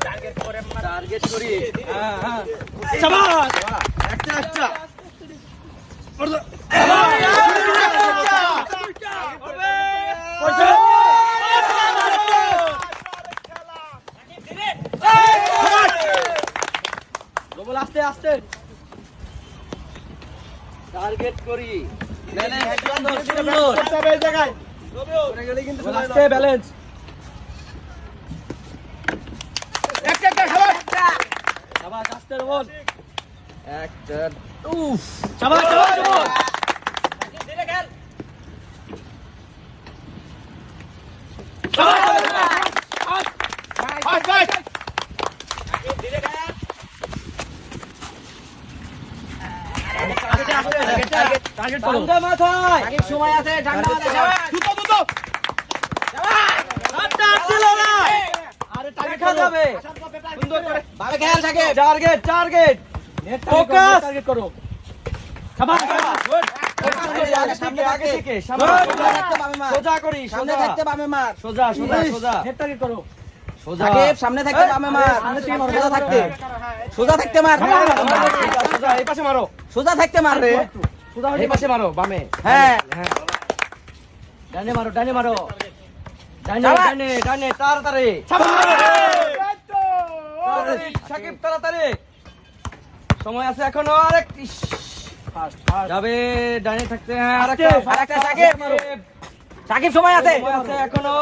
Target করি। হ্যাঁ হ্যাঁ শাবাশ একটা একটা আস্তে আস্তে টার্গেট করি। ব্যালেন্স সময় আছে টার্গেট টার্গেট ফোকাস টার্গেট করো। সোজা করি সামনে থাকতে বামে মার সোজা সোজা সোজা হেড টার্গেট করো। সোজা সামনে থাকতে বামে মার সোজা থাকতে সোজা থাকতে মার সোজা এই পাশে মারো। সোজা থাকতে মার রে সোজা এই পাশে মারো বামে। হ্যাঁ হ্যাঁ ডানে মারো ডানে মারো ডানে ডানে ডানে তাড়াতাড়ি সাকিব তাড়াতাড়ি সময় আছে এখনো। আরেক যাবে ডানে থাকতে। হ্যাঁ আরেকটা সাকিব সময় আছে এখনো।